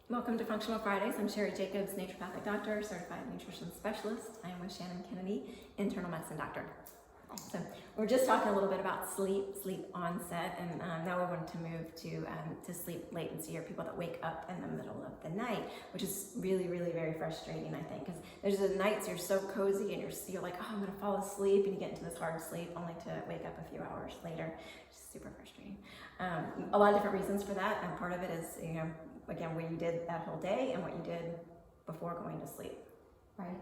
Welcome to Functional Fridays. I'm Sherry Jacobs, naturopathic doctor, certified nutrition specialist. I am with Shannon Kennedy, internal medicine doctor. So we're just talking a little bit about sleep onset, and now we're going to move to sleep latency, or people that wake up in the middle of the night, which is really very frustrating, I think, because there's the nights you're so cozy and you're like, oh, I'm going to fall asleep, and you get into this hard sleep only to wake up a few hours later. It's super frustrating. A lot of different reasons for that, and part of it is, again, what you did that whole day and what you did before going to sleep. Right.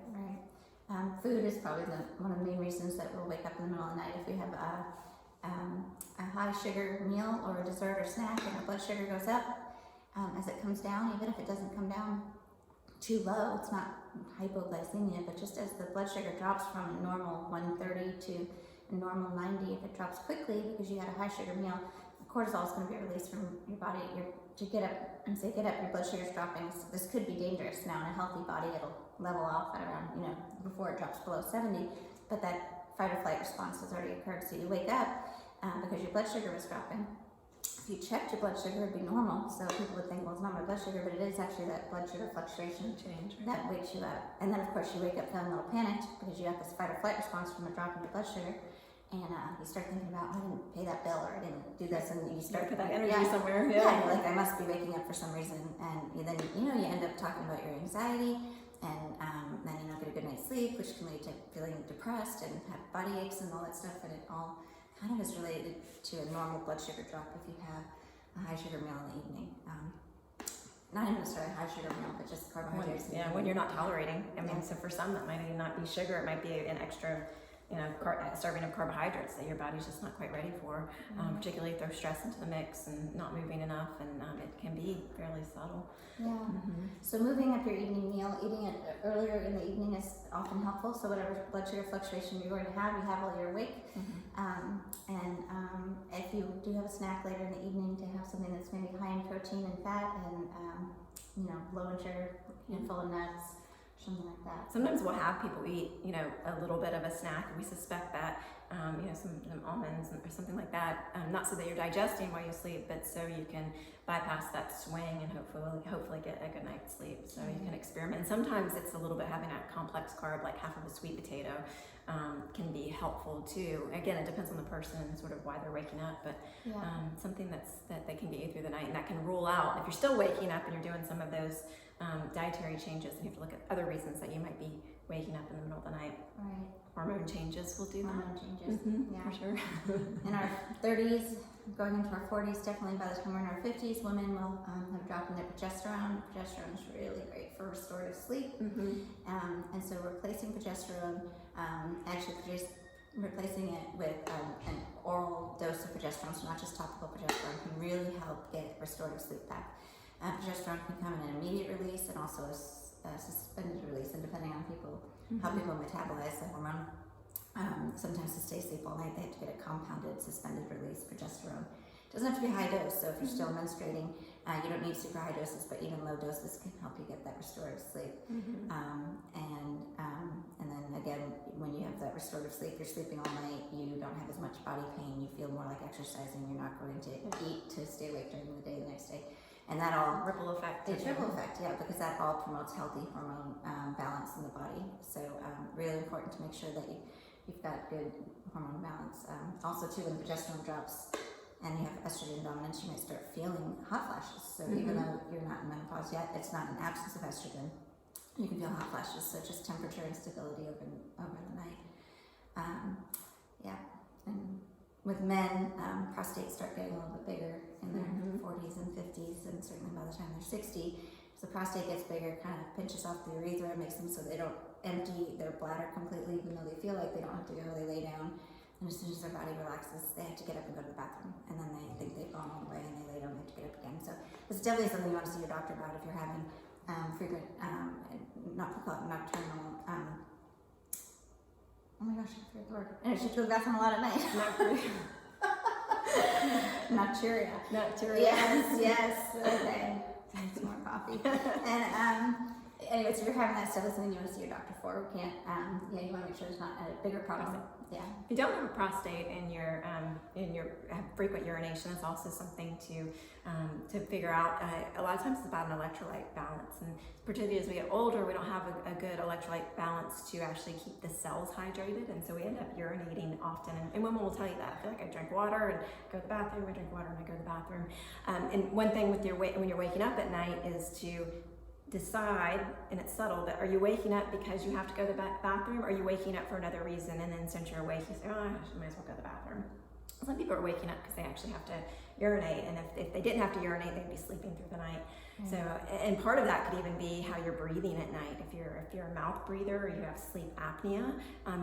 Food is probably one of the main reasons that we'll wake up in the middle of the night. If we have a high sugar meal or a dessert or snack and our blood sugar goes up, as it comes down, even if it doesn't come down too low, it's not hypoglycemia, but just as the blood sugar drops from a normal 130 to a normal 90, if it drops quickly because you had a high sugar meal, cortisol is going to be released from your body. To get up, your blood sugar is dropping. So this could be dangerous. Now, in a healthy body, it'll level off at around, before it drops below 70, but that fight or flight response has already occurred. So you wake up because your blood sugar was dropping. If you checked your blood sugar, it'd be normal. So people would think, well, it's not my blood sugar, but it is actually that blood sugar fluctuation change that wakes you up. And then, of course, you wake up feeling a little panicked because you have this fight or flight response from a drop in your blood sugar. And you start thinking about, I didn't pay that bill, or I didn't do this, and you start put that energy somewhere. Yeah, you're like, I must be waking up for some reason, and then you end up talking about your anxiety, and then you don't get a good night's sleep, which can lead to feeling depressed and have body aches and all that stuff. And it all kind of is related to a normal blood sugar drop if you have a high sugar meal in the evening. Not even necessarily a high sugar meal, but just carbohydrates. When you're not tolerating. So for some that might not be sugar, it might be an extra serving of carbohydrates that your body's just not quite ready for, particularly if there's stress into the mix and not moving enough, and it can be fairly subtle. So moving up your evening meal, eating it earlier in the evening is often helpful. So whatever blood sugar fluctuation you're going to have, you have while you're awake. If you do have a snack later in the evening, to have something that's maybe high in protein and fat, and low in sugar, full of nuts, something like that. Sometimes we'll have people eat, a little bit of a snack, and we suspect that, some almonds or something like that, not so that you're digesting while you sleep, but so you can bypass that swing and hopefully get a good night's sleep. So you can experiment. And sometimes it's a little bit, having a complex carb like half of a sweet potato can be helpful too. Again, it depends on the person and sort of why they're waking up, but something that can get you through the night, and that can rule out, if you're still waking up and you're doing some of those dietary changes, and you have to look at other reasons that you might be waking up in the middle of the night. Right. Hormone changes will do that. Hormone changes, for sure. In our 30s, going into our 40s, definitely by the time we're in our 50s, women will have a drop in their progesterone. Progesterone is really great for restorative sleep. And so replacing progesterone, replacing it with an oral dose of progesterone, so not just topical progesterone, can really help get restorative sleep back. Progesterone can come in an immediate release and also a suspended release, and depending on how people metabolize the hormone, sometimes to stay asleep all night they have to get a compounded suspended release progesterone. It doesn't have to be high dose, so if you're still menstruating, you don't need super high doses, but even low doses can help you get that restorative sleep. And then again, when you have that restorative sleep, you're sleeping all night, you don't have as much body pain, you feel more like exercising, you're not going to eat to stay awake during the day the next day. And that all ripple effect. It's ripple effect, because that all promotes healthy hormone balance in the body. So really important to make sure that you've got good hormone balance. Also too, when the progesterone drops and you have estrogen dominance, you might start feeling hot flashes. So even though you're not in menopause yet, it's not an absence of estrogen. You can feel hot flashes, so just temperature instability over the night. And with men, prostates start getting a little bit bigger in their 40s and 50s, and certainly by the time they're 60. As the prostate gets bigger, it kind of pinches off the urethra, makes them so they don't empty their bladder completely, even though they feel like they don't have to go, they lay down. And as soon as their body relaxes, they have to get up and go to the bathroom. And then they think they've gone all the way, and they lay down, they have to get up again. So it's definitely something you want to see your doctor about if you're having frequent, nocturnal, oh my gosh, I forgot the word. And it should go to the bathroom a lot at night. Nocturia. Nocturia. Yes. Okay. Some more coffee. And anyways, if you're having that stuff, that's something you want to see your doctor for. We can't, you want to make sure there's not a bigger problem. Yeah. If you don't have a prostate and you're have frequent urination, it's also something to figure out. A lot of times it's about an electrolyte balance, and particularly as we get older, we don't have a good electrolyte balance to actually keep the cells hydrated, and so we end up urinating often. And women will tell you that. I feel like I drink water and go to the bathroom. I drink water and I go to the bathroom. And one thing with when you're waking up at night is to decide, and it's subtle, that are you waking up because you have to go to the bathroom, or are you waking up for another reason, and then since you're awake you say, oh, I might as well go to the bathroom. Some people are waking up because they actually have to urinate, and if they didn't have to urinate, they'd be sleeping through the night. So, and part of that could even be how you're breathing at night. If you're a mouth breather or you have sleep apnea,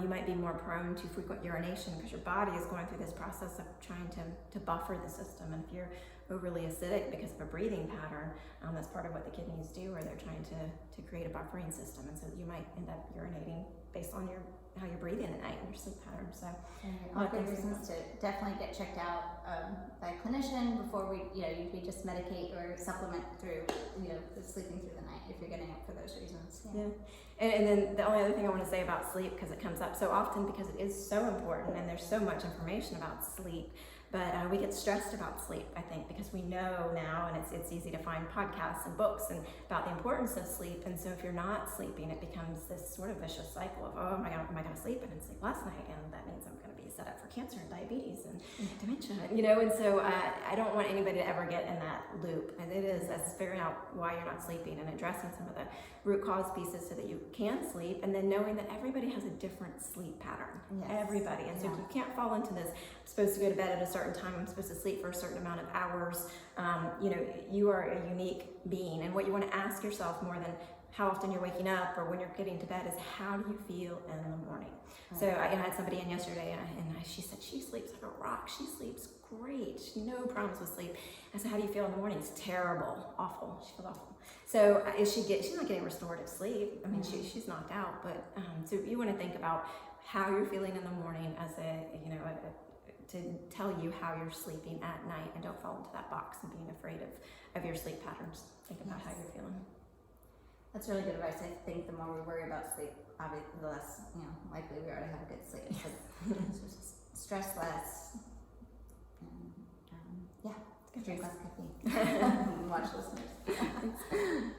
you might be more prone to frequent urination because your body is going through this process of trying to buffer the system. And if you're overly acidic because of a breathing pattern, that's part of what the kidneys do, where they're trying to create a buffering system, and so you might end up urinating based on how you're breathing at night and your sleep pattern. So all good reasons to definitely get checked out by a clinician before we just medicate or supplement through the sleeping through the night if you're getting up for those reasons. Yeah. And then the only other thing I want to say about sleep, because it comes up so often because it is so important and there's so much information about sleep, but we get stressed about sleep, I think, because we know now, and it's easy to find podcasts and books and about the importance of sleep. And so if you're not sleeping, it becomes this sort of vicious cycle of, oh, am I going to sleep? I didn't sleep last night, and that means I'm going to be set up for cancer and diabetes and dementia, And so I don't want anybody to ever get in that loop. And that's figuring out why you're not sleeping and addressing some of the root cause pieces so that you can sleep, and then knowing that everybody has a different sleep pattern. Yes. Everybody. And so if you can't fall into this, I'm supposed to go to bed at a certain time, I'm supposed to sleep for a certain amount of hours, you are a unique being. And what you want to ask yourself more than how often you're waking up or when you're getting to bed is, how do you feel in the morning? Right. So I had somebody in yesterday, and she said she sleeps like a rock. She sleeps great. No problems with sleep. I said, how do you feel in the morning? It's terrible, awful. She feels awful. So she's not getting restorative sleep. I mean, she's knocked out. But so you want to think about how you're feeling in the morning as to tell you how you're sleeping at night, and don't fall into that box and being afraid of your sleep patterns. Think about how you're feeling. That's really good advice. I think the more we worry about sleep, obviously, the less likely we are to have a good sleep. So just stress less. And, drink less coffee. Watch listeners.